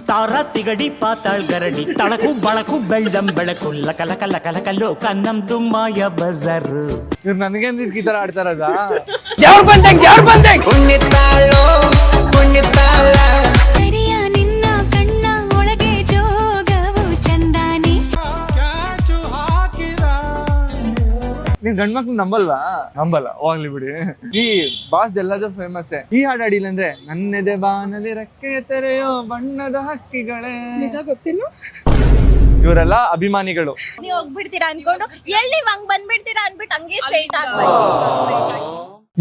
ತಾರ ತಿಗಡಿ ಪಾತಾಳ್ ಗರಡಿ ತಳಕು ಬಳಕು ಬೆಳ್ದಂ ಬೆಳಕು ಲಕ ಲೋಕ ನಮ್ದು ಮಾಯ ಬಜಾರು. ಇವ್ರು ನನಗೆ ಈ ತರ ಆಡ್ತಾರದ ಯಾರು ಬಂದಂಗೆ ಕುಣಿತಾಳೋ ಕುಣಿತಾಳ ನಿನ್ನ ಕಣ್ಣ ಒಳಗೆ ಜೋಗವು ಚಂದಾನಿ. ನೀವ್ ಗಂಡ್ಮಕ್ಳು ನಂಬಲ್ಲ ಹೋಗ್ಲಿ ಬಿಡಿ. ಈ ಬಾಸ್ ಎಲ್ಲದೂ ಫೇಮಸ್. ಈ ಹಾಡು ಹಾಡಿಲ್ಲ ಅಂದ್ರೆ ನನ್ನೆದೆ ಬಾನಲ್ಲಿ ರೆಕ್ಕೆ ತೆರೆಯೋ ಬಣ್ಣದ ಹಕ್ಕಿಗಳೇ. ನಿಜ ಗೊತ್ತಿಲ್ಲ. ಇವರೆಲ್ಲ ಅಭಿಮಾನಿಗಳು. ನೀವ್ ಹೋಗ್ಬಿಡ್ತೀರಾ ಅನ್ಕೊಂಡು ಎಲ್ಲಿ ಹಂಗ್ ಬಂದ್ಬಿಡ್ತೀರಾ ಅನ್ಬಿಟ್ಟು ಹಂಗೆ ಸ್ಟ್ರೈಟ್ ಆಗ್ಬೇಕು.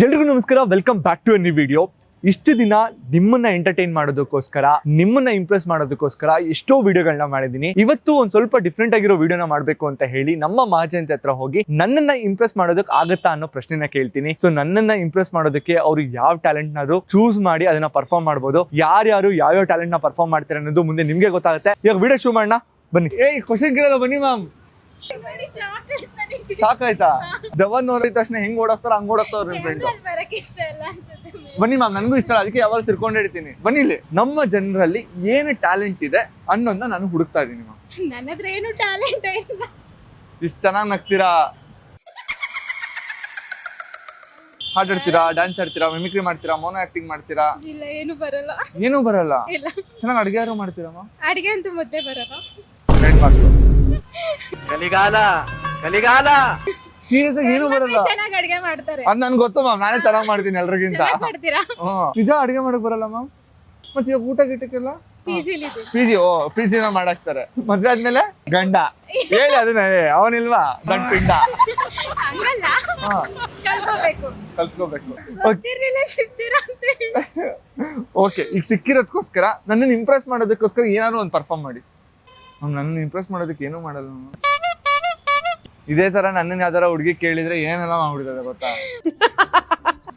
ಎಲ್ರಿಗೂ ನಮಸ್ಕಾರ, welcome back to a new video. ಇಷ್ಟು ದಿನ ನಿಮ್ಮನ್ನ ಎಂಟರ್ಟೈನ್ ಮಾಡೋದಕ್ಕೋಸ್ಕರ, ನಿಮ್ಮನ್ನ ಇಂಪ್ರೆಸ್ ಮಾಡೋದಕ್ಕೋಸ್ಕರ ಎಷ್ಟೋ ವಿಡಿಯೋಗಳನ್ನ ಮಾಡಿದೀನಿ. ಇವತ್ತು ಒಂದ್ ಸ್ವಲ್ಪ ಡಿಫ್ರೆಂಟ್ ಆಗಿರೋ ವಿಡಿಯೋನ ಮಾಡ್ಬೇಕು ಅಂತ ಹೇಳಿ ನಮ್ಮ ಮಹಾಜಯಂತಿ ಹತ್ರ ಹೋಗಿ ನನ್ನನ್ನ ಇಂಪ್ರೆಸ್ ಮಾಡೋದಕ್ಕೆ ಆಗತ್ತಾ ಅನ್ನೋ ಪ್ರಶ್ನೆನ ಕೇಳ್ತೀನಿ. ಸೊ ನನ್ನನ್ನ ಇಂಪ್ರೆಸ್ ಮಾಡೋದಕ್ಕೆ ಅವ್ರು ಯಾವ ಟ್ಯಾಲೆಂಟ್ ನಾದ್ರು ಚೂಸ್ ಮಾಡಿ ಅದನ್ನ ಪರ್ಫಾರ್ಮ್ ಮಾಡ್ಬೋದು. ಯಾರ್ಯಾರು ಯಾವ್ಯಾವ ಟ್ಯಾಲೆಂಟ್ ನ ಪರ್ಫಾರ್ಮ್ ಮಾಡ್ತಾರೆ ಅನ್ನೋದು ಮುಂದೆ ನಿಮ್ಗೆ ಗೊತ್ತಾಗುತ್ತೆ. ಇವಾಗ ವಿಡಿಯೋ ಶೂ ಮಾಡೋಣ ಬನ್ನಿ. ಕ್ವಶನ್ ಕೇಳೋದು ಬನ್ನಿ ಮ್ಯಾಮ್. ಸಾಕಾಯ್ತಾ? ದವನ್ ನೋಡಿದ ತಕ್ಷಣ ಹೆಂಗ್ ಓಡಾಡ್ತಾರ ಹಂಗ್ ಓಡಾಡ್ತಾರ ನಿಮ್ ಫ್ರೆಂಡ್. ಬನ್ನಿ ಮ್ಯಾಮ್, ನನ್ಗೂ ಇಷ್ಟ, ಅದಕ್ಕೆ ಯಾವಾಗ ತಿರ್ಕೊಂಡು ಹಿಡಿತೀನಿ. ಬನ್ನಿ. ಇಲ್ಲಿ ನಮ್ಮ ಜನರಲ್ಲಿ ಏನು ಟ್ಯಾಲೆಂಟ್ ಇದೆ ಅನ್ನೋದನ್ನ ನಾನು ಹುಡುಕ್ತಾ ಇದೀನಿ ಮ್ಯಾಮ್. ನನ್ನ ಹತ್ರ ಏನು ಟ್ಯಾಲೆಂಟ್ ಇಲ್ಲ. ಇಷ್ಟು ಚೆನ್ನಾಗಿ ನಗ್ತೀರಾ, ಹಾಡಾಡ್ತೀರಾ, ಡ್ಯಾನ್ಸ್ ಆಡ್ತೀರಾ, ಮಿಮಿಕ್ರಿ ಮಾಡ್ತೀರಾ, ಮೋನೋ ಆಕ್ಟಿಂಗ್ ಮಾಡ್ತೀರಾ? ಇಲ್ಲ, ಏನು ಬರಲ್ಲ. ಏನೂ ಬರಲ್ಲ. ಇಲ್ಲ, ಚೆನ್ನಾಗಿ ಅಡಿಗೆ ಯಾರು ಮಾಡ್ತೀರಾ ಮ್ಯಾಮ್? ಅಡಿಗೆ ಅಂತೂ ಮುದ್ದೆ ಬರಲ್ಲ. ಹೆಣ್ಮಕ್ಳು ಕಲಿಗಾಲ ಸೀರಿಯಸ್ ಆಗಿ ಏನು ಬರಲ್ಲ. ಚೆನ್ನಾಗಿ ಅಡಿಗೆ ಮಾಡ್ತಾರೆ. ಅದ್ ನನ್ಗೆ ಗೊತ್ತು ಮ್ಯಾಮ್, ನಾನೇ ಚೆನ್ನಾಗಿ ಮಾಡ್ತೀನಿ ಎಲ್ರಿಗಿಂತ. ಮಾಡ್ತೀರಾ? ನಿಜ ಅಡಿಗೆ ಮಾಡಕ್ ಬರಲ್ಲ ಮ್ಯಾಮ್. ಮತ್ತೆ ಇವಾಗ ಊಟ ಗಿಟ್ಟಕ್ಕೆಲ್ಲ ಪಿಜಿ ಮಾಡಾಕ್ತಾರೆ. ಮದ್ವೆ ಆದ್ಮೇಲೆ ಗಂಡ ಹೇಳಿ ಅದನ್ನ ಅವನಿಲ್ವಾ ದೊಡ್ಡ ಪಿಂಡ. ಹಂಗಲ್ಲ, ಕಲ್ತ್ಕೋಬೇಕು. ಓಕೆ, ಈಗ ಸಿಕ್ಕಿರೋದಕ್ಕೋಸ್ಕರ ನನ್ನನ್ನು ಇಂಪ್ರೆಸ್ ಮಾಡೋದಕ್ಕೋಸ್ಕರ ಏನಾದ್ರು ಒಂದು ಪರ್ಫಾರ್ಮ್ ಮಾಡಿ. ನನ್ನನ್ನು ಇಂಪ್ರೆಸ್ ಮಾಡೋದಕ್ಕೆ ಏನೂ ಮಾಡಲ್ಲ. ಇದೇ ತರ ನನ್ನನ್ನು ಯಾವ್ದಾರ ಹುಡುಗಿ ಕೇಳಿದ್ರೆ ಏನೆಲ್ಲ ಮಾಡ್ಬಿಡ್ತದೆ ಗೊತ್ತಾ?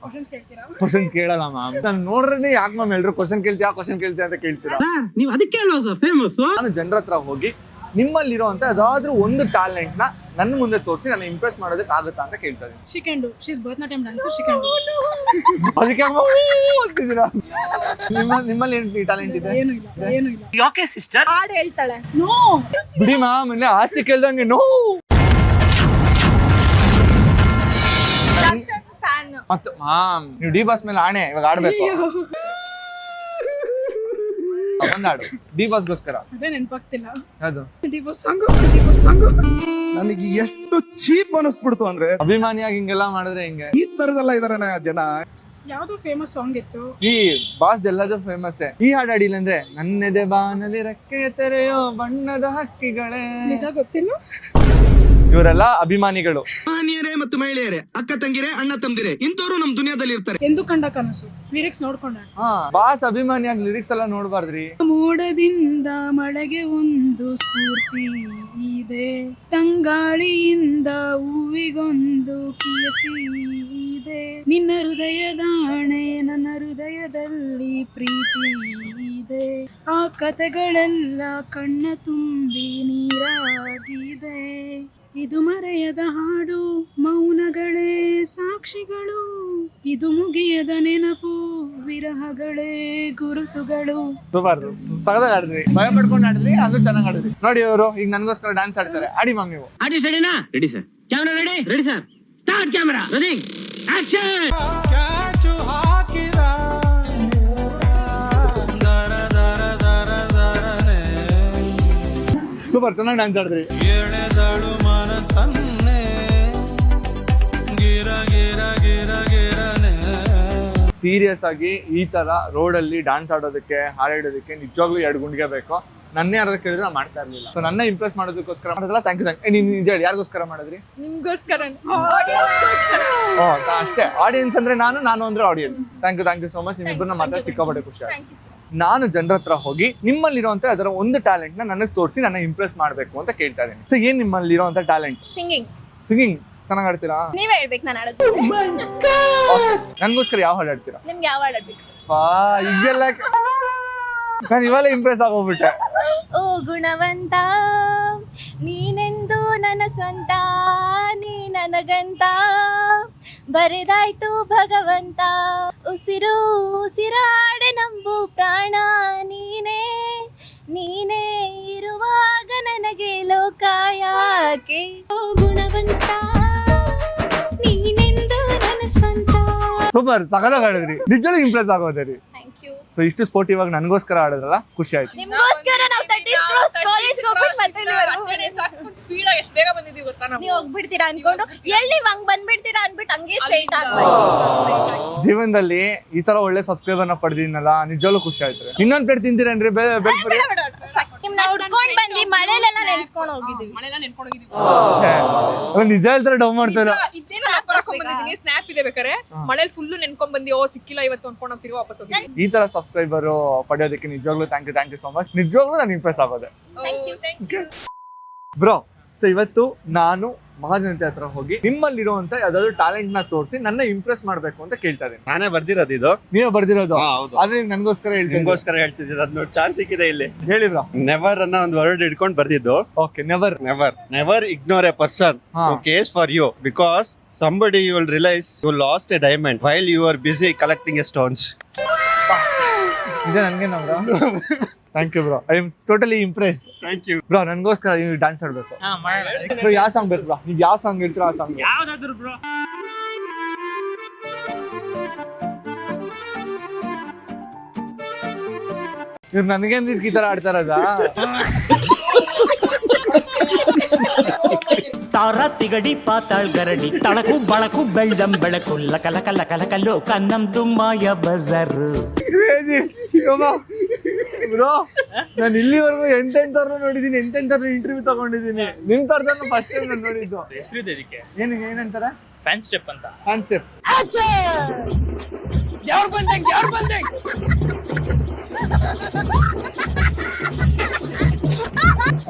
ಕ್ವಶನ್ಸ್ ಕೇಳಲ್ಲ ಮ್ಯಾಮ್. ನಾನು ನೋಡ್ರೆ ಯಾಕೆ ಮ್ಯಾಮ್ ಎಲ್ರು ಕ್ವಶನ್ ಕೇಳ್ತೀಯಾ ಅಂತ ಕೇಳ್ತೀರಾ? ನೀವು ಅದಕ್ಕೆ ಅಲ್ವಾ ಸರ್ ಫೇಮಸ್? ನಾನು ಜನರ ಹತ್ರ ಹೋಗಿ ನಿಮ್ಮಲ್ಲಿರುವಂತ ಯಾವ್ದಾದ್ರು ಒಂದು ಟ್ಯಾಲೆಂಟ್ ನ ನನ್ನ ಮುಂದೆ ತೋರಿಸಿ ನನ್ನ ಇಂಪ್ರೆಸ್ ಮಾಡೋದಕ್ಕೆ ಆಗುತ್ತಾ ಅಂತ ಕೇಳ್ತಾ ಇದೀನಿ. She can do. She's Bharatanatyam dancer. She can do. ಅದಕ್ಕೆ ಓದ್ತಿದ್ದೀರಾ? ನಿಮ್ಮಲ್ಲಿ ಏನು ಟ್ಯಾಲೆಂಟ್ ಇದೆ? ಏನು ಇಲ್ಲ. ಯಾಕೆ ಸಿಸ್ಟರ್? ಹಾಡ್ ಹೇಳ್ತಾಳೆ. ನೋ ಬಿಡಿ ಮ್ಯಾಮ್, ಇನ್ನೇ ಆಸ್ತಿ ಕೇಳ್ದಂಗೆ ನೋ. ಫ್ಯಾನ್. ಮತ್ತೆ ಮ್ಯಾಮ್, ನೀವು ಡಿ ಬಾಸ್ ಮೇಲೆ ಆಣೆ, ಇವಾಗ ಆಡ್ಬೇಕು. ಒಂದಾಡು ಡಿ ಬಾಸ್ಗೋಸ್ಕರ. ಅದೇ ನೆನಪಾಗ್ತಿಲ್ಲ. ಯಾವುದು? Divorce song. ನನಗೆ ಎಷ್ಟು ಚೀಪ್ ಅನಿಸ್ಬಿಡ್ತು ಅಂದ್ರೆ, ಅಭಿಮಾನಿಯಾಗಿ ಹಿಂಗೆಲ್ಲ ಮಾಡಿದ್ರೆ ಹೆಂಗೆ? ಈ ತರದೆಲ್ಲ ಇದಾರೆ ಜನ. ಯಾವ್ದೋ ಫೇಮಸ್ ಸಾಂಗ್ ಇತ್ತು. ಈ ಬಾಸ್ ಎಲ್ಲದೂ ಫೇಮಸ್. ಈ ಹಾಡು ಹಾಡಿಲ್ಲ ಅಂದ್ರೆ ನನ್ನೆದೆ ಬಾನಲ್ಲಿ ರೆಕ್ಕೆ ತೆರೆಯೋ ಬಣ್ಣದ ಹಕ್ಕಿಗಳೇ. ನಿಜ ಗೊತ್ತಿಲ್ಲ. ಇವರೆಲ್ಲ ಅಭಿಮಾನಿಗಳು. ಮಾನ್ಯರೇ ಮತ್ತು ಮಹಿಳೆಯರೇ, ಅಕ್ಕ ತಂಗಿರೇ, ಅಣ್ಣ ತಮ್ಮದಿರೇ, ಇಂಥವ್ರು ನಮ್ ದುನಿಯಾದಲ್ಲಿ ಇರ್ತಾರೆ. ಎಂದು ಕಂಡ ಕನಸು ಲಿರಿಕ್ಸ್ ನೋಡ್ಕೊಂಡ. ಬಾಸ್ ಅಭಿಮಾನಿಯಾಗಿ ಲಿರಿಕ್ಸ್ ಎಲ್ಲ ನೋಡ್ಬಾರ್ದ್ರಿ. ಮೋಡದಿಂದ ಮಳೆಗೆ ಒಂದು ಸ್ಫೂರ್ತಿ ಇದೆ, ತಂಗಾಳಿಯಿಂದ ಹೂವಿಗೊಂದು ಕೀರ್ತಿ ಇದೆ, ನಿನ್ನ ಹೃದಯದಾಣೆ ನನ್ನ ಹೃದಯದಲ್ಲಿ ಪ್ರೀತಿ ಇದೆ, ಆ ಕಥೆಗಳೆಲ್ಲ ಕಣ್ಣ ತುಂಬಿ ನೀರಾಗಿದೆ, ಇದು ಮರೆಯದ ಹಾಡು, ಮೌನಗಳೇ ಸಾಕ್ಷಿಗಳು, ಇದು ಮುಗಿಯದ ನೆನಪು, ವಿರಹಗಳೇ ಗುರುತುಗಳು. ಸಗದಾಗ ಆಡಿದ್ರಿ, ಭಯ ಪಡ್ಕೊಂಡು ಆಡಿದ್ರಿ, ಅದು ಚೆನ್ನಾಗಿ ಆಡಿದ್ರಿ. ನೋಡಿ ಅವರು ಈಗ ನನ್ಗೋಸ್ಕರ ಡ್ಯಾನ್ಸ್ ಆಡ್ತಾರೆ. ಆಡಿ ಮ್ಯಾಮ್ ನೀವು. ಆರ್ಟಿಸ್ಟ್ ರೆಡಿನಾ? Ready sir. Camera ready sir. Start camera rolling action. Super, ಚೆನ್ನಾಗಿ ಡ್ಯಾನ್ಸ್ ಆಡಿದ್ರಿ. ಸೀರಿಯಸ್ ಆಗಿ ಈ ತರ ರೋಡ್ ಅಲ್ಲಿ ಡ್ಯಾನ್ಸ್ ಆಡೋದಕ್ಕೆ, ಹಾಡೋದಕ್ಕೆ ನಿಜವಾಗ್ಲೂ 2 ಗುಂಡಿಗೆ ಬೇಕು. ನನ್ನ ಯಾರು ಕೇಳಿದ್ರೆ ನಾನು ಮಾಡ್ತಾ ಇರ್ಲಿಲ್ಲ. ಸೊ ನನ್ನ ಇಂಪ್ರೆಸ್ ಮಾಡೋದಕ್ಕೋಸ್ಕರ ಮಾಡಿದ್ರಲ್ಲ. Thank you. ನೀನ್ ನಿಜ ಹೇಳಿ, ಯಾರಿಗೋಸ್ಕರ ಮಾಡಿದ್ರಿ? ನಿಮ್ಗೋಸ್ಕರ. ಅಷ್ಟೇ. ಆಡಿಯನ್ಸ್ ಅಂದ್ರೆ ನಾನು ಅಂದ್ರೆ audience. Thank you so much. ನಿಮ್ಮಿಬ್ಬರನ್ನ ಮಾತ್ರ ಸಿಕ್ಕಾಪಟ್ಟೆ ಖುಷಿ ಆಯ್ತು. ನಾನು ಜನರ ಹತ್ರ ಹೋಗಿ ನಿಮ್ಮಲ್ಲಿರುವಂತ ಅದರ ಒಂದು ಟ್ಯಾಲೆಂಟ್ ನ ನನಗೆ ತೋರಿಸಿ ನನ್ನ ಇಂಪ್ರೆಸ್ ಮಾಡ್ಬೇಕು ಅಂತ ಕೇಳ್ತಾ ಇದ್ದೀನಿ. ಸೊ ಏನ್ ನಿಮ್ಮಲ್ಲಿರುವಂತ ಟ್ಯಾಲೆಂಟ್? ಸಿಂಗಿಂಗ್ ಚೆನ್ನಾಗಿ ಆಡ್ತೀರಾ? ನೀವೇ ಹೇಳ್ಬೇಕು ನಾನು ಆಡೋದು. ನನ್ಗೋಸ್ಕರ ಯಾವ ಹಾಡು ಆಡ್ತೀರಾ? ನಿಮ್ಗೆ ಯಾವ ಹಾಡ್ ಆಡ್ಬೇಕು? ಈಗೆಲ್ಲ ನಾನು ಇವೆಲ್ಲ ಇಂಪ್ರೆಸ್ ಆಗೋಗ್ಬಿಟ್ಟೆ. ಓ ಗುಣವಂತ ನೀನೆಂದು ನನ್ನ ಸ್ವಂತ, ನೀ ನನಗಂತ ಬರೆದಾಯ್ತು ಭಗವಂತ, ಉಸಿರು ಉಸಿರಾಡೆ ನಂಬು ಪ್ರಾಣ ನೀನೇ, ನೀನೇ ಇರುವಾಗ ನನಗೆ ಲೋಕ ಯಾಕೆ ಗುಣವಂತ ನೀನೆಂದು ನನ್ನ ಸ್ವಂತ. ಸೂಪರ್, ಸಖತ್ತಾಗಿ ಆಡಿದ್ರಿ, ನಿಜವಾಗ್ಲೂ ಇಂಪ್ರೆಸ್ ಆಗೋದೆ ರೀ. Thank you. ಸೊ ಇಷ್ಟು ಸ್ಪೋರ್ಟಿವ್ ಆಗಿ ನನಗೋಸ್ಕರ ಆಡಿದ್ರಲ್ಲ, ಖುಷಿ ಆಯ್ತು. ನಿಮ್ಗೋಸ್ಕರ ನಾವು 30 ಕ್ರಾಸ್ ಕಾಲೇಜ್ ಹೋಗ್ಬಿಟ್ಟು ಮತ್ತೆ ಸ್ಪೀಡ್ ಆಗಿ ಎಷ್ಟು ಬೇಗ ಬಂದಿದ್ದೀವಿ ಗೊತ್ತಾ ನಾವು. ನೀವು ಹೋಗ್ಬಿಡ್ತೀರಾ ಅನ್ಕೊಂಡು ಎಲ್ಲಿ ಹಂಗ್ ಬಂದ್ಬಿಡ್ತೀರಾ ಅನ್ಬಿಟ್ಟು ಹಂಗೆ ಸ್ಟ್ರೈಟ್ ಆಗ್ಬೇಕು. ಜೀವನದಲ್ಲಿ ಈ ತರ ಒಳ್ಳೆ ಸಬ್ಸ್ಕ್ರೈಬರ್ ನ ಪಡೆದಿನಲ್ಲ, ನಿಜವಾಗ್ಲೂ ಖುಷಿ ಆಯ್ತು. ಇನ್ನೊಂದ್ ಪ್ಲೇಟ್ ತಿಂತೀರೇನ್ರಿ? ನಿಮ್ನ ಹುಡ್ಕೊಂಡ್ ಬಂದಿ ಮಳೆಲೆಲ್ಲ ನೆನ್ಸ್ಕೊಂಡ್ ಹೋಗಿದೀವಿ. ಮಳೆಲ್ಲ ನೆನ್ಕೊಂಡು ಹೋಗಿದ್ದೀವಿ. ನಿಜ ಹೇಳ್ತಾರೆ, ಡೌ ಮಾಡ್ತಾರೆ. ಬಂದಿದ್ದೀನಿ, ಸ್ನ್ಯಾಪ್ ಇದೆ ಬೇಕಾರೆ ಮಳೆಲಿ ಫುಲ್ಲು ನೆನ್ಕೊಂಡ್ ಬಂದಿ, ಓ ಸಿಕ್ಕಿಲ್ಲ ಇವತ್ತು ಅನ್ಕೊಂಡು ಹೋಗ್ತೀವಿ, ವಾಪಸ್ ಹೋಗಿ. ಈ ತರ ಸಬ್ಸ್ಕ್ರೈಬರ್ ಪಡೆಯೋದಕ್ಕೆ ನಿಜವಾಗ್ಲೂ ಥ್ಯಾಂಕ್ ಯು ಸೋ ಮಚ್. ನಿಜವಾಗ್ಲೂ ನಾನು ಇಂಪ್ರೆಸ್ ಆಗೋದೆ ಥ್ಯಾಂಕ್ ಯು. ಬ್ರೋ. ಸೊ ಇವತ್ತು ನಾನು ಮಹಾಜನತೆ ಹತ್ರ ಹೋಗಿ ನಿಮ್ಮಲ್ಲಿರುವಂತ ಯಾವ್ದಾದ್ರು ಟ್ಯಾಲೆಂಟ್ ನ ತೋರಿಸಿ ನನ್ನ ಇಂಪ್ರೆಸ್ ಮಾಡ್ಬೇಕು ಅಂತ ಕೇಳ್ತಾ ಇದ್ದೀನಿ. ನಾನೇ ಬರ್ದಿರೋದು ಇದು. ನೀವೇ ಬರ್ದಿರೋದು? ಹೌದು. ಆದ್ರೆ ನನಗೋಸ್ಕರ ಹೇಳ್ತೀನಿ. ನಿಮ್ಗೋಸ್ಕರ ಹೇಳ್ತಿದ್ದೀರ, ಅದ್ ನೋಡಿ ಚಾನ್ಸ್ ಸಿಕ್ಕಿದೆ ಇಲ್ಲಿ. ಹೇಳಿ ಬ್ರೋ. ನೆವರ್ ಅನ್ನೋ ಒಂದು ವರ್ಡ್ ಇಟ್ಕೊಂಡು ಬರ್ದಿದ್ದು. Okay, never. Never ignore a person who cares for you because somebody you will realize you lost a diamond while you are busy collecting stones. ಇದೆ ನನ್ಗೆ bro. Thank you bro, I am totally impressed. Thank you. Bro ನನಗೋಸ್ಕರ ನೀವು dance ಆಡ್ಬೇಕು. Bro ಯಾವ song ಬೇಕು bro? ನೀವು ಯಾವ song ಹೇಳ್ತೀರೋ ಆ ಸಾಂಗ್. ಯಾವ್ದಾದ್ರು ಬ್ರೋ. ಇವ್ರು ನನಗೆ ಈ ತರ ಆಡ್ತಾರದ? ತಾರ ತಿಗಡಿ ಪಾತಾಳ್ ಗರಡಿ ತಳಕು ಬಳಕು ಬೆಳ್ಳಂ ಬೆಳಕು ಲಕ ಲಕ ಲಕ ಲಕ ಲೋಕ ನಮ್ದು ಮಾಯ ಬಜಾರು. ಬ್ರೋ ನಾನು ಇಲ್ಲಿವರೆಗೂ ಎಂತೆಂತವ್ರನ್ನ ನೋಡಿದೀನಿ, ಎಂತೆಂತವ್ರನ್ನ ಇಂಟರ್ವ್ಯೂ ತಗೊಂಡಿದ್ದೀನಿ. ನಿಮ್ ತರದನ್ನ ಫಸ್ಟ್ ಟೈಮ್ ನಾನು ನೋಡಿದ್ದು. ಹೆಸರಿದೆ ಇದಕ್ಕೆ, ಏನಂತಾರೆ? ಫ್ಯಾನ್ ಸ್ಟೆಪ್ ಅಂತ. Hand step.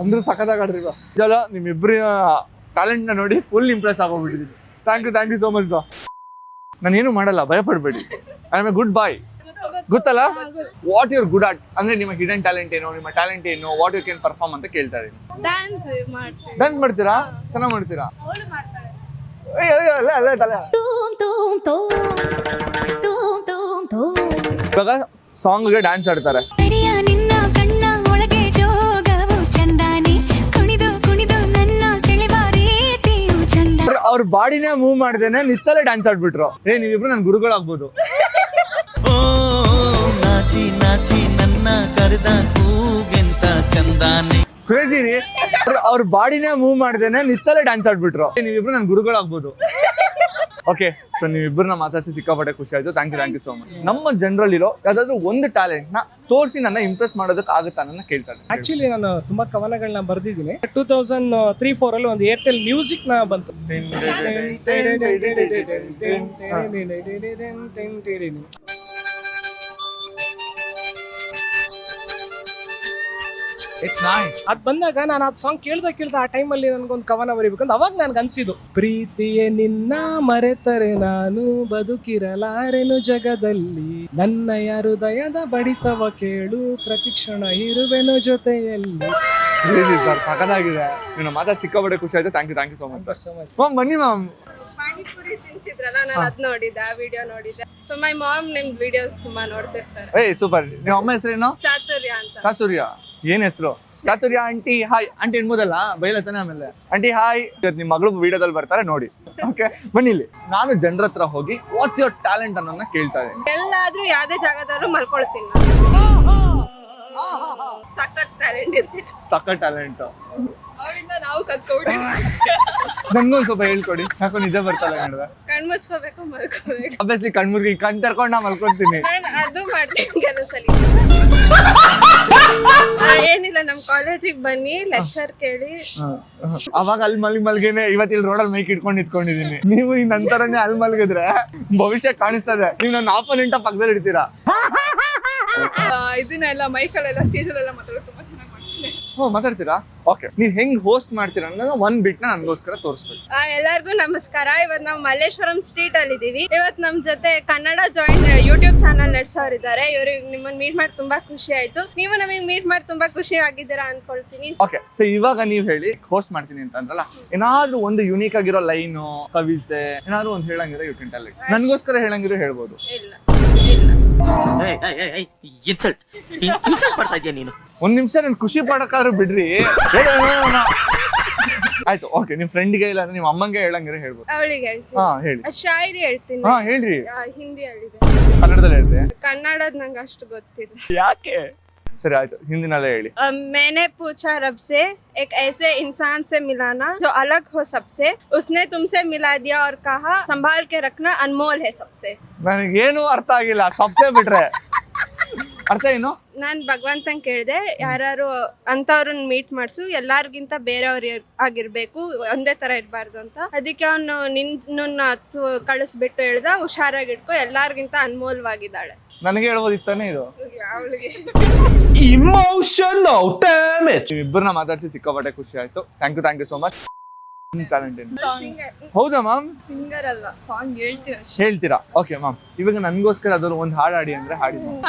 ಅಂದ್ರೂ ಸಖತ್ತಾಗಿ ಆಡ್ರಿ ಬ್ರೋ. ಚಲೋ, ನಿಮ್ಮಿಬ್ರ ಟ್ಯಾಲೆಂಟ್ ನ ನೋಡಿ ಫುಲ್ ಇಂಪ್ರೆಸ್ ಆಗೋಗ್ಬಿಟ್ಟಿದ್ದೀನಿ. Thank you so much bro. ನಾನೇನು ಮಾಡಲ್ಲ, ಭಯ ಪಡ್ಬೇಡಿ. I am a good boy. ಗೊತ್ತಲ್ಲ ವಾಟ್ ಯುವರ್ ಗುಡ್ ಆಟ್ ಅಂದ್ರೆ ನಿಮ್ಮ ಹಿಡನ್ ಟ್ಯಾಲೆಂಟ್ ಏನು, ನಿಮ್ಮ ಟ್ಯಾಲೆಂಟ್ ಏನು, ವಾಟ್ ಯು ಕ್ಯಾನ್ ಪರ್ಫಾರ್ಮ್ ಅಂತ ಕೇಳ್ತಾ ಇದೀನಿ. ಡ್ಯಾನ್ಸ್ ಮಾಡ್ತೀವಿ. ಡ್ಯಾನ್ಸ್ ಮಾಡ್ತೀರಾ? ಚೆನ್ನಾಗಿ ಮಾಡ್ತೀರಾ? ಅವಳು ಮಾಡ್ತಾಳೆ. ತೂಮ್ ತೂಮ್ ತೂಮ್ ತೂಮ್ ತೂಮ್ ತೂಮ್. ಇವಾಗ ಸಾಂಗ್ಗೆ ಡ್ಯಾನ್ಸ್ ಆಡ್ತಾರೆ. ಹರಿಯ ನಿನ್ನ ಕಣ್ಣ ಒಳಗೆ ಜೋಗವು ಚಂದಾನೆ ಕುಣಿದು ಕುಣಿದು ನನ್ನ ಸೆಳೆವ ರೀತಿಯು ಚಂದ. ಅವ್ರ ಬಾಡಿನೇ ಮೂವ್ ಮಾಡ್ದೇನೆ ನಿತ್ತಲ್ಲೇ ಡ್ಯಾನ್ಸ್ ಆಡ್ಬಿಟ್ರು. ನೀವಿಬ್ರು ನನ್ ಗುರುಗಳಾಗ್ಬೋದು. ಓ ನಾಚಿ ನಾಚಿ ನನ್ನ ಕರೆದ ಕೂಗೆಂತ ಚಂದಾನೆ. ಕ್ರೇಜಿ ರೀ, ಅವ್ರ ಬಾಡಿನೇ ಮೂವ್ ಮಾಡ್ದೇನೆ ನಿತ್ತಲ್ಲೇ ಡ್ಯಾನ್ಸ್ ಆಡ್ಬಿಟ್ರು. ನೀವಿಬ್ರು ನನ್ ಗುರುಗಳಾಗ್ಬೋದು. ಓಕೆ, ಸೊ ನೀವಿಬ್ಬರನ್ನ ಮಾತಾಡ್ಸಿ ಸಿಕ್ಕಾಪಟ್ಟೆ ಖುಷಿ ಆಯ್ತು. Thank you so much. ನಮ್ಮ ಜನರಲ್ ಇರೋ ಯಾವ್ದಾದ್ರು ಒಂದು ಟ್ಯಾಲೆಂಟ್ ನ ತೋರಿಸಿ ನನ್ನ ಇಂಪ್ರೆಸ್ ಮಾಡೋದಕ್ಕೆ ಆಗುತ್ತಾ ನನ್ನ ಕೇಳ್ತಾರೆ. ಆಕ್ಚುಲಿ ನಾನು ತುಂಬಾ ಕವನಗಳನ್ನ ಬರ್ದಿದ್ದೀನಿ. 2003-4 ಅಲ್ಲಿ ಒಂದು ಏರ್ಟೆಲ್ ಮ್ಯೂಸಿಕ್ ನ ಬಂತು. It's nice. ಅದ್ ಬಂದಾಗ ನಾನು ಅದ್ ಸಾಂಗ್ ಕೇಳ್ದ ಆ ಟೈಮಲ್ಲಿ ನನ್ಗೊಂದು ಕವನ ಬರೀಬೇಕಂತ ಅವಾಗ ನನ್ಗೆ ಅನ್ಸಿದ್ದು, ಪ್ರೀತಿಯೇ ನಿನ್ನ ಮರೆತರೆ ನಾನು ಬದುಕಿರಲಾರೆನು ಜಗದಲ್ಲಿ, ನನ್ನಯ ಹೃದಯದ ಬಡಿತವ ಕೇಳು ಪ್ರತಿಕ್ಷಣ ಇರುವೆನು ಜೊತೆಯಲ್ಲಿ. ಸಖತ್ತಾಗಿದೆ. ನೀವು ಮಾತಾಡಿ ಸಿಕ್ಕಾಪಟ್ಟೆ ಖುಷಿ ಆಯ್ತು. Thank you so much. So much. Ma'am ಬನ್ನಿ ಮ್ಯಾಮ್. ಪಾನಿಪುರಿ ತಿನ್ಸಿದ್ರಲ್ಲ, ನಾನು ಅದ್ ನೋಡಿದ್ದೆ, ಆ ವಿಡಿಯೋ ನೋಡಿದ್ದೆ. ಸೊ ಮೈ ಮಾಮ್ ನಿಮ್ ವಿಡಿಯೋಸ್ ತುಂಬಾ ನೋಡ್ತಿರ್ತಾರೆ. ಏಯ್ ಸೂಪರ್. ನಿಮ್ಮ ಅಮ್ಮ ಹೆಸರೇನು? ಚಾತುರ್ಯ ಅಂತ. ಚಾತುರ್ಯ. ಏನ್ ಹೆಸರು? Chaturya aunty hi. ಆಂಟಿ ಅನ್ಬೋದಲ್ಲ, ಬೈಲತ್ತಾನೆ ಆಮೇಲೆ. Aunty hi. ಇವತ್ತು ನಿಮ್ಮ ಮಗಳು ವಿಡಿಯೋದಲ್ಲಿ ಬರ್ತಾರೆ ನೋಡಿ. ಓಕೆ ಬನ್ನಿ ಇಲ್ಲಿ. ನಾನು ಜನರ ಹತ್ರ ಹೋಗಿ ವಾಟ್ಸ್ ಯುವರ್ ಟ್ಯಾಲೆಂಟ್ ಅನ್ನೋದನ್ನ ಕೇಳ್ತಾ ಇದ್ದೀನಿ. ಎಲ್ಲಾದ್ರೂ ಯಾವ್ದೇ ಜಾಗದಲ್ಲೂ ಮಲ್ಕೊಳ್ತೀನಿ. ಸಖತ್ ಟ್ಯಾಲೆಂಟ್ ಇದೆ. ಸಖತ್ ಟ್ಯಾಲೆಂಟ್. ಅವರಿಂದ ನಾವು ಕಲ್ತ್ಕೊಂಡ್ವಿ. ನನ್ಗೊಂದು ಸ್ವಲ್ಪ ಹೇಳ್ಕೊಡಿ, ಯಾಕೋ ನಿದ್ದೆ ಬರ್ತಲ್ಲ ಹೇಳಿದ್ರೆ. ಕಣ್ ಮುಚ್ಕೋಬೇಕು, ಮಲ್ಕೋಬೇಕು. ಅಬ್ವಿಯಸ್ಲಿ ಕಣ್ಮುರ್ಗಿ ಕಣ್ ತೆರ್ಕೊಂಡು ನಾ ಮಲ್ಕೊಳ್ತೀನಿ. ನಾನು ಅದು ಮಾಡ್ತೀನಿ ಕೆಲಸಲಿ. ಏನಿಲ್ಲ, ನಮ್ ಕಾಲೇಜಿಗೆ ಬನ್ನಿ, ಲೆಕ್ಚರ್ ಕೇಳಿ. ಅವಾಗ ಅಲ್ಲಿ ಮಲ್ಗೇನೆ ಇವತ್ತು ಇಲ್ಲಿ ರೋಡಲ್ಲಿ ಮೈಕ್ ಇಟ್ಕೊಂಡು ನಿಂತ್ಕೊಂಡಿದೀನಿ. ನೀವು ಈ ನಂತರನೇ ಅಲ್ಲಿ ಮಲ್ಗಿದ್ರೆ ಭವಿಷ್ಯ ಕಾಣಿಸ್ತದೆ. ನೀವು ನನ್ನ ಆಪೋನೆಂಟ್ ಪಕ್ಕದಲ್ಲಿ ಇಡ್ತೀರಾ. ಇದನ್ನೆಲ್ಲ ಮೈಕಲ್ಲೆಲ್ಲ ಸ್ಟೇಜಲ್ಲೆಲ್ಲ ಮಾತಾಡೋದು ತುಂಬಾ ಚೆನ್ನಾಗಿ ಮಾಡ್ತೀನಿ. ಮಾತಾಡ್ತೀರಾ? ಓಕೆ, ನೀವ್ ಹೆಂಗ್ ಹೋಸ್ಟ್ ಮಾಡ್ತೀರಾ ಅನ್ನೋದು ಒಂದ್ ಬಿಟ್ ನನ್ಗೋಸ್ಕರ ತೋರಿಸ್ಬೇಕು. ಎಲ್ಲರಿಗೂ ನಮಸ್ಕಾರ. ಇವತ್ತು ನಾವು ಮಲ್ಲೇಶ್ವರಂ ಸ್ಟ್ರೀಟ್ ಅಲ್ಲಿ ಇದೀವಿ. ಇವತ್ತು ನಮ್ ಜೊತೆ ಕನ್ನಡ ಜಾಯಿಂಟ್ ಯೂಟ್ಯೂಬ್ ಚಾನಲ್ ನಡೆಸೋರಿದ್ದಾರೆ. ಇವ್ರಿಗೆ ನಿಮ್ಮನ್ನ ಮೀಟ್ ಮಾಡಿ ತುಂಬಾ ಖುಷಿ ಆಯ್ತು. ನೀವು ನಮಗೆ ಮೀಟ್ ಮಾಡಿ ತುಂಬಾ ಖುಷಿ ಆಗಿದ್ದೀರಾ ಅನ್ಕೊಳ್ತೀನಿ. ಓಕೆ, ಸೊ ಇವಾಗ ನೀವ್ ಹೇಳಿ ಹೋಸ್ಟ್ ಮಾಡ್ತೀನಿ ಅಂತ ಅಂದ್ರಲ್ಲ, ಏನಾದ್ರೂ ಒಂದು ಯುನೀಕ್ ಆಗಿರೋ ಲೈನು, ಕವಿತೆ ಏನಾದ್ರು ಒಂದು ಹೇಳಂಗಿರೋ ಯು ಕ್ಯಾನ್ ಟೆಲ್ ಇಟ್. ನನ್ಗೋಸ್ಕರ ಹೇಳಂಗಿರೋ ಹೇಳ್ಬೋದು. ಇಲ್ಲ ಇನ್ಸಲ್ಟ್ ಮಾಡ್ತಾ ಇದೀಯ ನೀನು. ಒಂದ್ ನಿಮಿಷ ನನ್ ಖುಷಿ ಪಡಕ್ಕಾದ್ರೂ ಬಿಡ್ರಿ. ಆಯ್ತು, ಓಕೆ. ನಿಮ್ ಫ್ರೆಂಡ್ಗೆ ಇಲ್ಲ ನಿಮ್ ಅಮ್ಮಂಗೆ ಹೇಳಂಗಿದ್ರೆ ಹೇಳ್ಬೋದು. ಅವಳಿಗೆ ಹೇಳ್ತೀನಿ. ಹಾ ಹೇಳಿ. ಶಾಯರಿ ಹೇಳ್ತೀನಿ. ಹಾ ಹೇಳ್ರಿ. ಹಿಂದಿಯಲ್ಲಿದೆ. ಕನ್ನಡದಲ್ಲಿ ಹೇಳ್ತೆ. ಕನ್ನಡದ ನಂಗೆ ಅಷ್ಟು ಗೊತ್ತಿಲ್ಲ. ಯಾಕೆ? ಸರಿ ಆಯ್ತು, ಹಿಂದಿನಲ್ಲೇ ಹೇಳಿ. मैंने पूछा रब से एक ऐसे इंसान से मिलाना जो अलग हो सबसे, उसने तुमसे मिला दिया और कहा संभाल के रखना अनमोल है सबसे. ನನಗೇನು ಅರ್ಥ ಆಗಿಲ್ಲ. ಸಬ್ಸೆ ಬಿಟ್ರೆ ಅರ್ಥ ಏನು? ನಾನ್ ಭಗವಂತನ್ ಕೇಳ್ದೆ, ಯಾರು ಅಂತವ್ರನ್ನ ಮೀಟ್ ಮಾಡ್ಸು, ಎಲ್ಲಾರ್ಗಿಂತ ಬೇರೆಯವ್ರ ಆಗಿರ್ಬೇಕು, ಒಂದೇ ತರ ಇರ್ಬಾರ್ದು ಅಂತ. ಅದಕ್ಕೆ ಅವನು ನಿನ್ನ ಕಳಿಸ್ಬಿಟ್ಟು ಹೇಳ್ದ, ಹುಷಾರಾಗಿಟ್ಕೊ, ಎಲ್ಲಾರ್ಗಿಂತ ಅನ್ಮೋಲ್ವಾಗಿದ್ದಾಳೆ. ನನಗೆ ಹೇಳ್ಬೋದಿತ್ತಾನೆ ಇದು. ಅವಳಿಗೆ ಇಮೋಷನಲ್ ಡ್ಯಾಮೇಜ್. ಇಬ್ಬರನ್ನ ಮಾತಾಡ್ಸಿ ಸಿಕ್ಕಾಪಟ್ಟೆ ಖುಷಿ ಆಯ್ತು. Thank you so much. Talent ಏನು? ಹೌದಾ ಮ್ಯಾಮ್? ಸಿಂಗರ್ ಅಲ್ಲ, ಸಾಂಗ್ ಹೇಳ್ತೀರಾ? ಹೇಳ್ತೀರಾ? ಓಕೆ ಮ್ಯಾಮ್, ಇವಾಗ ನನ್ಗೋಸ್ಕರ ಅದ್ರ ಒಂದು ಹಾಡು ಹಾಡಿ ಅಂದ್ರೆ ಹಾಡಿ.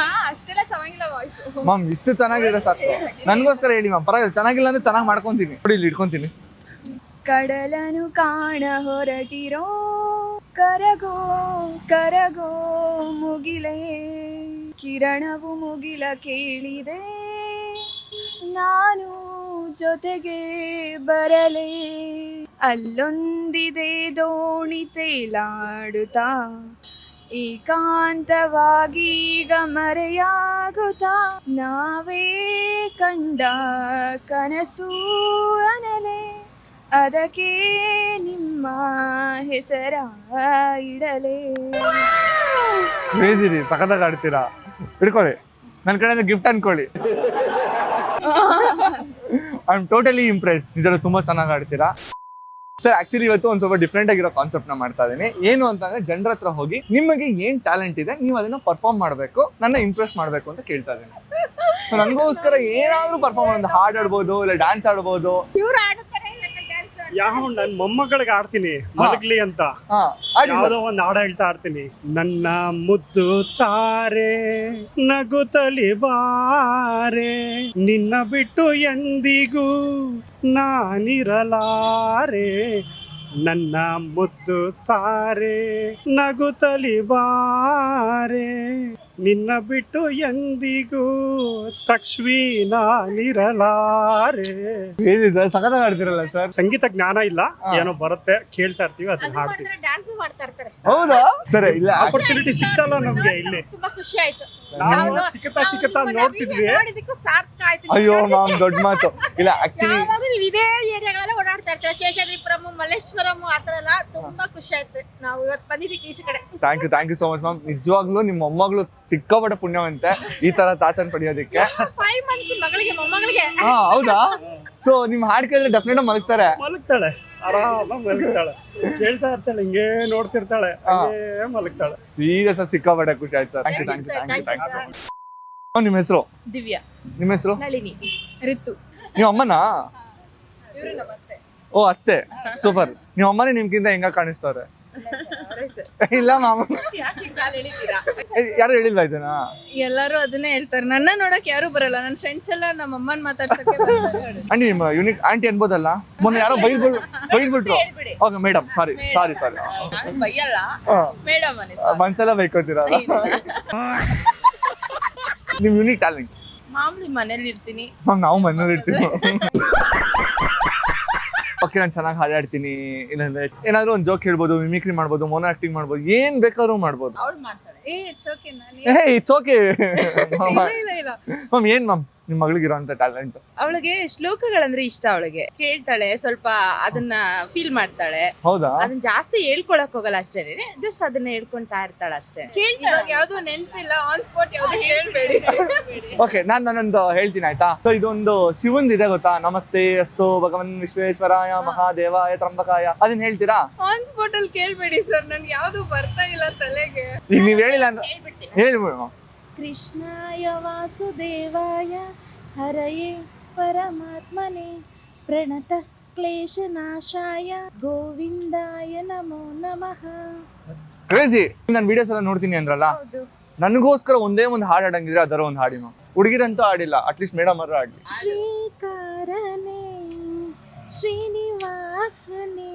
ಅಷ್ಟೆಲ್ಲ ಚೆನ್ನಾಗಿಲ್ಲ ವಾಯ್ಸ್ ಮ್ಯಾಮ್, ಇಷ್ಟು ಚೆನ್ನಾಗಿದ್ರೆ ಸಾಕು. ನನ್ಗೋಸ್ಕರ ಹೇಳಿ ಮ್ಯಾಮ್, ಪರವಾಗಿಲ್ಲ. ಚೆನ್ನಾಗಿಲ್ಲ ಅಂದ್ರೆ ಚೆನ್ನಾಗಿ ಮಾಡ್ಕೊಂತೀನಿ. ನೋಡಿ ಇಲ್ಲಿ ಇಟ್ಕೊಂತೀನಿ. ಕಡಲನು ಕಾಣ ಹೊರಟಿರೋ ಕರಗೋ ಕರಗೋ ಮುಗಿಲೇ, ಕಿರಣವು ಮುಗಿಲ ಕೇಳಿದೆ, ನಾನು ಜೊತೆಗೆ ಬರಲೇ. ಅಲ್ಲೊಂದಿದೆ ದೋಣಿ ತೇಲಾಡುತ್ತಾ, ಏಕಾಂತವಾಗಿ ಈಗ ಮರೆಯಾಗುತ್ತಾ, ನಾವೇ ಕಂಡ ಕನಸು ಅನಲೆ, ಅದಕ್ಕೆ ನಿಮ್ಮ ಹೆಸರ ಇಡಲೇ. ಕ್ರೇಜಿ ರೀ, ಸಖತ್ತಾಗಿ ಆಡ್ತೀರಾ. ಹಿಡ್ಕೊಳ್ಳಿ, ನನ್ನ ಕಡೆಯಿಂದ ಗಿಫ್ಟ್ ಅನ್ಕೊಳ್ಳಿ. I am totally impressed. ಇದೆಲ್ಲ ತುಂಬಾ ಚೆನ್ನಾಗಿ ಆಡ್ತೀರಾ ಸರ್. ಆಕ್ಚುಲಿ ಇವತ್ತು ಒಂದು ಸ್ವಲ್ಪ ಡಿಫ್ರೆಂಟ್ ಆಗಿರೋ ಕಾನ್ಸೆಪ್ಟ್ ನ ಮಾಡ್ತಾ ಇದ್ದೀನಿ. ಏನು ಅಂತಂದ್ರೆ, ಜನರ ಹತ್ರ ಹೋಗಿ ನಿಮಗೆ ಏನ್ ಟ್ಯಾಲೆಂಟ್ ಇದೆ, ನೀವು ಅದನ್ನ ಪರ್ಫಾರ್ಮ್ ಮಾಡಬೇಕು, ನನ್ನ ಇಂಪ್ರೆಸ್ ಮಾಡಬೇಕು ಅಂತ ಕೇಳ್ತಾ ಇದ್ದೀನಿ. ಸೊ ನನಗೋಸ್ಕರ ಏನಾದ್ರೂ ಪರ್ಫಾರ್ಮ್ ಒಂದು ಹಾಡು ಆಡ್ಬೋದು, ಇಲ್ಲ ಡ್ಯಾನ್ಸ್ ಆಡ್ಬೋದು. ಯಾವ ನನ್ ಮೊಮ್ಮಗಳಿಗೆ ಆಡ್ತೀನಿ ಮಲಗ್ಲಿ ಅಂತ, ಯಾವ್ದೋ ಒಂದ್ ಹಾಡ ಹೇಳ್ತಾ ಇರ್ತೀನಿ. ನನ್ನ ಮುದ್ದು ತಾರೆ ನಗುತ್ತಲಿ ಬಾರೆ, ನಿನ್ನ ಬಿಟ್ಟು ಎಂದಿಗೂ ನಾನಿರಲಾರೆ. ನನ್ನ ಮುದ್ದು ತಾರೆ ನಗುತ್ತಲಿ ಬಾರೆ, ನಿನ್ನ ಬಿಟ್ಟು ಎಂದಿಗೂ ತಕ್ಷ್ಮಿ ನಾನಿರಲಾರೆ. ಸಖತ್ತಾಗಿ ಆಡ್ತಿರಲ್ಲ ಸರ್. ಸಂಗೀತ ಜ್ಞಾನ ಇಲ್ಲ, ಏನೋ ಬರುತ್ತೆ, ಕೇಳ್ತಾ ಇರ್ತೀವಿ, ಅದನ್ನ ಹಾಡ್ತೀವಿ. ಡ್ಯಾನ್ಸ್ ಮಾಡ್ತಾ ಇರ್ತಾರೆ. ಹೌದಾ? ಸರಿ, ಇಲ್ಲ ಆಪರ್ಚುನಿಟಿ ಸಿಗ್ತಲ್ಲ ನಮ್ಗೆ ಇಲ್ಲಿ. ತುಂಬಾ ಖುಷಿ ಆಯ್ತು. ನಾವು ಸಿಕ್ಕತಾ ನೋಡ್ತಿದ್ವಿ. ನೋಡಿದಕ್ಕೂ ಸಾರ್ಥಕ ಆಯ್ತು. ಅಯ್ಯೋ ಮ್ಯಾಮ್, ದೊಡ್ಡ ಮಾತು. ಇಲ್ಲ ಆಕ್ಚುಲಿ ಯಾವಾಗ ನೀವು ಇದೇ ಏರಿಯಾಗಳೆಲ್ಲ ಓಡಾಡ್ತಾ ಇರ್ತೀರಾ, ಶೇಷಾದ್ರಿಪುರಂ, ಮಲ್ಲೇಶ್ವರಂ, ಆತರ ಎಲ್ಲ ತುಂಬಾ ಖುಷಿ ಆಯ್ತು. ನಾವು ಇವತ್ತು ಬಂದಿದ್ದೀವಿ ಈಚೆ ಕಡೆ. Thank you so much ma'am. ನಿಜವಾಗ್ಲೂ ನಿಮ್ಮ ಮೊಮ್ಮಗಳು ಸಿಕ್ಕಾಪಟ್ಟೆ ಪುಣ್ಯವಂತೆ ಈ ತರ ತಾತನ್ ಪಡೆಯೋದಕ್ಕೆ. 5 months ಮಗಳಿಗೆ ಮೊಮ್ಮಗಳಿಗೆ. ಹಾ ಹೌದಾ? ಸೊ ನಿಮ್ ಹಾಡ್ ಕೇಳಿದ್ರೆ ಡೆಫಿನೆಟ್ ಮಲಗ್ತಾಳೆ, ಆರಾಮಾಗಿ ಮಲಗ್ತಾಳೆ, ಕೇಳ್ತಾ ಇರ್ತಾಳೆ, ಹಿಂಗೇ ನೋಡ್ತಿರ್ತಾಳೆ, ಹಂಗೇ ಮಲಗ್ತಾಳೆ. ಸೀರಿಯಸ್ ಸಿಕ್ಕಾಪಟ್ಟೆ ಖುಷಿ ಆಯ್ತು ಸರ್. Thank you. ನಿಮ್ಮ ಹೆಸರು? ದಿವ್ಯಾ. ನಿಮ್ಮ ಹೆಸರು? ನಳಿನಿ. ಋತು. ನೀವು ಅಮ್ಮನಾ? ಓ ಅತ್ತೆ, ಸೂಪರ್. ನೀವು ಅಮ್ಮನೇ ನಿಮ್ಗಿಂತ ಹೆಂಗ ಕಾಣಿಸ್ತವ್ರೆ? ಇಲ್ಲ ಮಾಮ, ಯಾರು ಹೇಳಿಲ್ವಾ ಇದನ್ನ? ಎಲ್ಲರೂ ಅದನ್ನೇ ಹೇಳ್ತಾರೆ. ನನ್ನ ನೋಡಕ್ ಯಾರು ಬರಲ್ಲ, ನನ್ನ ಫ್ರೆಂಡ್ಸ್ ಎಲ್ಲ ನಮ್ಮ ಅಮ್ಮನ್ ಮಾತಾಡ್ಸಕ್ಕೆ ಬರ್ತಾರೆ. ಆಂಟಿ, ನಿಮ್ಮ ಯೂನಿಕ್ ಆಂಟಿ ಅನ್ಬೋದಲ್ಲ? ಮೊನ್ನೆ ಯಾರೋ ಬೈದ್ಬಿಟ್ರು. ಓಕೆ ಮೇಡಮ್, ಸಾರಿ. ಬೈಯಲ್ಲ, ಮೇಡಮ್ ಮನ್ಸೆಲ್ಲ ಬೈಕೋತೀರಲ್ಲ. ನಿಮ್ ಯೂನಿಕ್ ಟ್ಯಾಲೆಂಟ್? ಮಾಮೂಲಿ ಮನೇಲಿ ಇರ್ತೀನಿ. ನಾವು ಮನೇಲಿ ಇರ್ತೀವಿ. ಓಕೆ, ನಾನು ಚೆನ್ನಾಗಿ ಹಾಡಾಡ್ತೀನಿ, ಇಲ್ಲಾಂದ್ರೆ ಏನಾದ್ರು ಒಂದು ಜೋಕ್ ಹೇಳ್ಬೋದು, ಮಿಮಿಕ್ರಿ ಮಾಡ್ಬೋದು, ಮೋನೋ ಆಕ್ಟಿಂಗ್ ಮಾಡ್ಬೋದು, ಏನ್ ಬೇಕಾದ್ರೂ ಮಾಡ್ಬೋದು. It's okay ma'am. ಏನ್ ಮ್ಯಾಮ್ ನಿಮ್ ಮಗಳಿಗೆ ಇರೋಂತ ಟ್ಯಾಲೆಂಟ್? ಅವಳಿಗೆ ಶ್ಲೋಕಗಳಂದ್ರೆ ಇಷ್ಟ. ಅವಳಿಗೆ ಕೇಳ್ತಾಳೆ, ಸ್ವಲ್ಪ ಅದನ್ನ ಫೀಲ್ ಮಾಡ್ತಾಳೆ. ಹೌದಾ? ಅದನ್ನ ಜಾಸ್ತಿ ಹೇಳ್ಕೊಳಕ್ ಹೋಗಲ್ಲ ಅಷ್ಟೇ, ಜಸ್ಟ್ ಅದನ್ನ ಹೇಳ್ಕೊಂತಾ ಇರ್ತಾಳೆ ಅಷ್ಟೇ. ಯಾವ್ದು ನೆನ್ಪಿಲ್ಲ, ಆನ್ ಸ್ಪಾಟ್ ಯಾವ್ದು ಹೇಳ್ಬೇಡಿ. ಓಕೆ, ನಾನೊಂದು ಹೇಳ್ತೀನಿ ಆಯ್ತಾ? ಸೊ ಇದೊಂದು ಶಿವಂದ್ ಇದೆ ಗೊತ್ತಾ? ನಮಸ್ತೆ ಅಸ್ತು ಭಗವನ್ ವಿಶ್ವೇಶ್ವರಾಯ ಮಹಾದೇವಾಯ ತ್ರಂಬಕಾಯ. ಅದನ್ನ ಹೇಳ್ತೀರಾ? ಆನ್ ಸ್ಪಾಟ್ ಅಲ್ಲಿ ಕೇಳ್ಬೇಡಿ ಸರ್, ನನ್ಗೆ ಯಾವ್ದು ಬರ್ತಾ ಇಲ್ಲ ತಲೆಗೆ. ಈಗ ನೀವ್ ಹೇಳಿಲ್ಲ ಅಂದ್ರೆ ಹೇಳ್ಬಿಡು. ಕೃಷ್ಣಾಯ ವಾಸುದೇವಾಯ ಹರಯೇ ಪರಮಾತ್ಮನೇ ಪ್ರಣತ ಕ್ಲೇಶನಾಶಾಯ ಗೋವಿಂದಾಯ ನಮೋ ನಮಃ. ಕ್ರೇಜಿ. ನಾನು ವಿಡಿಯೋಸ್ ಎಲ್ಲ ನೋಡ್ತೀನಿ ಅಂದ್ರಲ್ಲ, ನನಗೋಸ್ಕರ ಒಂದೇ ಒಂದು ಹಾಡು ಹಾಡಂಗಿದ್ರೆ ಅದರ ಒಂದು ಹಾಡಿ ಮ್ಯಾಮ್. ಹುಡುಗಿರಂತೂ ಆಡಿಲ್ಲ, ಅಟ್ಲೀಸ್ಟ್ ಮೇಡಮ್ ಅವರು ಆಡ್ಲಿ. ಶ್ರೀಕಾರನೇ ಶ್ರೀನಿವಾಸನೇ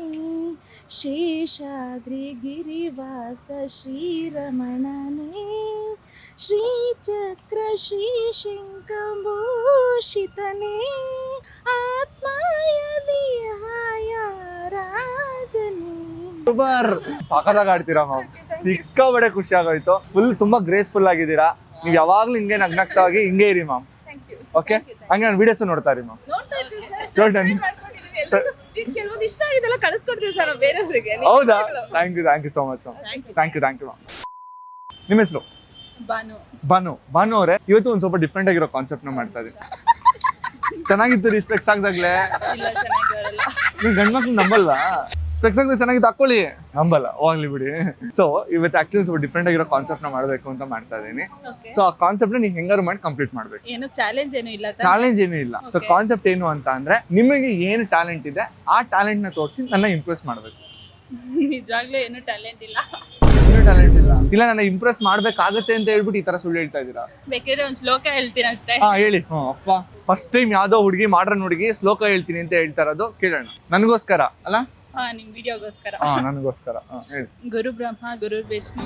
ಶೇಷಾದ್ರಿ ಗಿರಿವಾಸ ಶ್ರೀರಮಣನೇ ಶ್ರೀಚಕ್ರ ಶ್ರೀಶಂಕಭೂಷಿತನೇ ಆತ್ಮಾಯದಿಹಾಯಾರಾಧನೆ. ಸೂಪರ್, ಸಾಕಾದಾಗ ಆಡ್ತೀರಾ ಮ್ಯಾಮ್. ಸಿಕ್ಕಾಬಡೆ ಖುಷಿ ಆಗೋಯ್ತು. ಫುಲ್ ತುಂಬಾ ಗ್ರೇಸ್ಫುಲ್ ಆಗಿದ್ದೀರಾ. ನೀವು ಯಾವಾಗ್ಲೂ ಹಿಂಗೆ ನಗ್ನಗ್ತಾಗಿ ಹಿಂಗೆ ಇರಿ ಮ್ಯಾಮ್. ಓಕೆ, ಹಂಗೆ ನಾನು ವಿಡಿಯೋಸ್ ನೋಡ್ತಾ ಇರಿ ಮ್ಯಾಮ್. ನೋಡ್ತಾ ಇದ್ದೀವಿ ಸರ್. ಕೆಲವೊಂದು ಇಷ್ಟ ಆಗಿದೆಲ್ಲ ಕಳಿಸ್ಕೊಡ್ತೀವಿ ಸರ್ ನಾವು ಬೇರೆಯವ್ರಿಗೆ. ಹೌದಾ? Thank you so much ma'am. Thank you ma'am. ನಿಮ್ಮ ಹೆಸರು? ಭಾನು ಅವರೇ, ಇವತ್ತು ಒಂದು ಸ್ವಲ್ಪ ಡಿಫ್ರೆಂಟ್ ಆಗಿರೋ ಕಾನ್ಸೆಪ್ಟ್ ನ ಮಾಡ್ತಾ ಇದ್ದೀನಿ. ಚೆನ್ನಾಗಿತ್ತು ರೀ ಸ್ಪೆಕ್ಸ್ ಆಗ್ದಾಗ್ಲೇ. ನೀವು ಗಂಡ್ ಮಕ್ಳು ನಂಬಲ್ವಾ? ಸ್ಪೆಕ್ಸ್ ಆಗದೆ ಚೆನ್ನಾಗಿತ್ತು ಹಾಕೊಳ್ಳಿ, ನಂಬಲ್ಲ, ಹೋಗ್ಲಿ ಬಿಡಿ. ಸೊ ಇವತ್ತು ಆಕ್ಚುಲಿ ಸ್ವಲ್ಪ ಡಿಫ್ರೆಂಟ್ ಆಗಿರೋ ಕಾನ್ಸೆಪ್ಟ್ ನ ಮಾಡಬೇಕು ಅಂತ ಮಾಡ್ತಾ ಇದ್ದೀನಿ. ಸೊ ಆ ಕಾನ್ಸೆಪ್ಟ್ ನ ನೀವು ಹೆಂಗಾರು ಮಾಡಿ ಕಂಪ್ಲೀಟ್ ಮಾಡ್ಬೇಕು. ಏನು ಚಾಲೆಂಜ್ ಏನು ಇಲ್ಲ? ಚಾಲೆಂಜ್ ಏನು ಇಲ್ಲ. ಸೊ ಕಾನ್ಸೆಪ್ಟ್ ಏನು ಅಂತ ಅಂದ್ರೆ, ನಿಮಗೆ ಏನು ಟ್ಯಾಲೆಂಟ್ ಇದೆ ಆ ಟ್ಯಾಲೆಂಟ್ ನ ತೋರಿಸಿ ನನ್ನ ಇಂಪ್ರೆಸ್ ಮಾಡ್ಬೇಕು. ನಿಜವಾಗ್ಲೂ ಏನು ಟ್ಯಾಲೆಂಟ್ ಇಲ್ಲ. ಏನು ಟ್ಯಾಲೆಂಟ್ ಇಲ್ಲ? ಇಲ್ಲ, ನನ್ನ ಇಂಪ್ರೆಸ್ ಮಾಡ್ಬೇಕಾಗತ್ತೆ ಅಂತ ಹೇಳ್ಬಿಟ್ಟು ಈ ತರ ಸುಳ್ಳು ಹೇಳ್ತಾ ಇದ್ದೀರಾ? ಬೇಕಾದ್ರೆ ಒಂದು ಶ್ಲೋಕ ಹೇಳ್ತೀನಿ ಅಷ್ಟೇ. ಹಾ ಹೇಳಿ. ಅಪ್ಪ, ಫಸ್ಟ್ ಟೈಮ್ ಯಾವ್ದೋ ಹುಡುಗಿ ಮಾಡ್ರನ್ ಹುಡುಗಿ ಶ್ಲೋಕ ಹೇಳ್ತೀನಿ ಅಂತ ಹೇಳ್ತಾ ಇರೋದು, ಕೇಳೋಣ. ನನಗೋಸ್ಕರ ಅಲ್ಲ? ನಿಮ್ ವಿಡಿಯೋಗೋಸ್ಕರ. ನನಗೋಸ್ಕರ ಹೇಳಿ. ಗುರು ಬ್ರಹ್ಮ ಗುರು ವಿಷ್ಣು.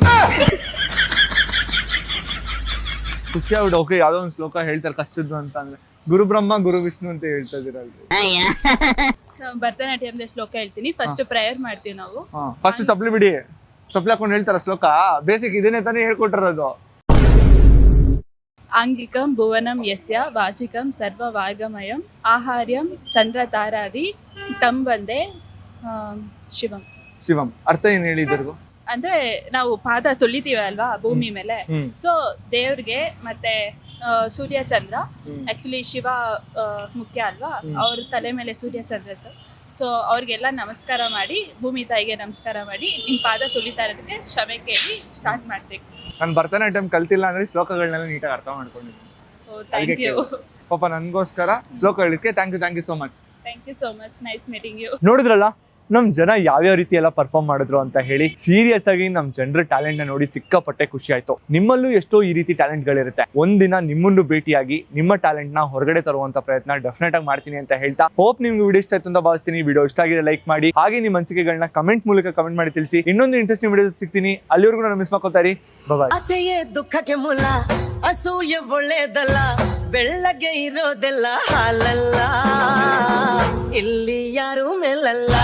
ಖುಷಿ ಆಗ್ಬಿಟ್ಟು ಓಕೆ, ಯಾವ್ದೋ ಒಂದು ಶ್ಲೋಕ ಹೇಳ್ತಾರೆ ಕಷ್ಟದ್ದು ಅಂತ ಅಂದ್ರೆ, ಗುರು ಬ್ರಹ್ಮ ಗುರು ವಿಷ್ಣು ಅಂತ ಹೇಳ್ತಾ ಇದೀರಲ್ರಿ. ಭರತನಾಟ್ಯಂದ ಶ್ಲೋಕ ಹೇಳ್ತೀನಿ. ಫಸ್ಟ್ ಪ್ರೇಯರ್ ಮಾಡ್ತೀವಿ ನಾವು. ಫಸ್ಟ್ ಚಪ್ಲಿ ಬಿಡಿ, ಚಪ್ಲಿ ಹಾಕೊಂಡು ಹೇಳ್ತಾರ ಶ್ಲೋಕ. ಬೇಸಿಕ್ ಇದನ್ನೇ ತಾನೇ ಹೇಳ್ಕೊಟ್ಟಿರೋದು. ಆಂಗಿಕಂ ಭುವನಂ ಯಸ್ಯ ವಾಚಿಕಂ ಸರ್ವವಾಗಮಯಂ ಆಹಾರ್ಯಂ ಚಂದ್ರ ತಾರಾದಿ ತಂ ವಂದೇ ಶಿವಂ. ಅರ್ಥ ಏನ್ ಹೇಳಿದ್ರು? ಅಂದ್ರೆ ನಾವು ಪಾದ ತುಳಿತೀವಿ ಅಲ್ವಾ ಭೂಮಿ ಮೇಲೆ. ಸೊ ದೇವ್ರಿಗೆ ಮತ್ತೆ ಸೂರ್ಯ ಚಂದ್ರ, ಆಕ್ಚುಲಿ ಶಿವ ಮುಖ್ಯ ಅಲ್ವಾ, ಅವ್ರ ತಲೆ ಮೇಲೆ ಸೂರ್ಯ ಚಂದ್ರ ಇತ್ತು. ಸೊ ಅವ್ರಿಗೆಲ್ಲ ನಮಸ್ಕಾರ ಮಾಡಿ, ಭೂಮಿ ತಾಯಿಗೆ ನಮಸ್ಕಾರ ಮಾಡಿ, ನಿಮ್ ಪಾದ ತುಳಿತಾ ಇರೋದಕ್ಕೆ ಕ್ಷಮೆ ಕೇಳಿ ಸ್ಟಾರ್ಟ್ ಮಾಡ್ತೀವಿ. ನಾನು ಭರತನಾಟ್ಯಂ ಕಲ್ತಿಲ್ಲ ಅಂದ್ರೆ ಶ್ಲೋಕಗಳನ್ನೆಲ್ಲ ನೀಟಾಗಿ ಅರ್ಥ ಮಾಡ್ಕೊಂಡಿದ್ದೀನಿ. ಥ್ಯಾಂಕ್ ಯು ಪಾಪ, ನನ್ಗೋಸ್ಕರ ಶ್ಲೋಕ ಹೇಳಿದ್ಕೆ thank you so much. Thank you so much. Nice meeting you. ನೋಡಿದ್ರಲ್ಲ ನಮ್ ಜನ ಯಾವ್ಯಾವ ರೀತಿ ಎಲ್ಲ ಪರ್ಫಾರ್ಮ್ ಮಾಡಿದ್ರು ಅಂತ ಹೇಳಿ. ಸೀರಿಯಸ್ ಆಗಿ ನಮ್ ಜನರ ಟ್ಯಾಲೆಂಟ್ ನ ನೋಡಿ ಸಿಕ್ಕಾಪಟ್ಟೆ ಖುಷಿ ಆಯ್ತು. ನಿಮ್ಮಲ್ಲೂ ಎಷ್ಟೋ ಈ ರೀತಿ ಟ್ಯಾಲೆಂಟ್ ಗಳಿರುತ್ತೆ. ಒಂದಿನ ನಿಮ್ಮನ್ನು ಭೇಟಿಯಾಗಿ ನಿಮ್ಮ ಟ್ಯಾಲೆಂಟ್ ನ ಹೊರಗಡೆ ತರುವಂತ ಪ್ರಯತ್ನ ಡೆಫಿನೆಟ್ ಆಗಿ ಮಾಡ್ತೀನಿ ಅಂತ ಹೇಳ್ತಾ, ಹೋಪ್ ನಿಮ್ಗೆ ವಿಡಿಯೋ ಇಷ್ಟ ಆಯ್ತು ಅಂತ ಭಾವಿಸ್ತೀನಿ. ವಿಡಿಯೋ ಇಷ್ಟ ಆಗಿದೆ ಲೈಕ್ ಮಾಡಿ, ಹಾಗೆ ನಿಮ್ಮ ಅನಿಸಿಕೆಗಳನ್ನ ಕಮೆಂಟ್ ಮೂಲಕ ಕಮೆಂಟ್ ಮಾಡಿ ತಿಳಿಸಿ. ಇನ್ನೊಂದು ಇಂಟ್ರೆಸ್ಟಿಂಗ್ ವಿಡಿಯೋ ಸಿಗ್ತೀನಿ. ಅಲ್ಲಿವರೆಗೂ ನಾನು ಮಿಸ್ ಮಾಡ್ಕೋತಾ ಇರಿ. ಬಾಯ್. ಆಸೆಯೇ ದುಃಖಕ್ಕೆ ಮೂಲ, ಅಸೂಯೆ ಒಳ್ಳೇದಲ್ಲ, ಬೆಳ್ಳಗೆ ಇರೋದೆಲ್ಲ ಹಾಲಲ್ಲ, ಇಲ್ಲಿ ಯಾರು ಮೇಲಲ್ಲ.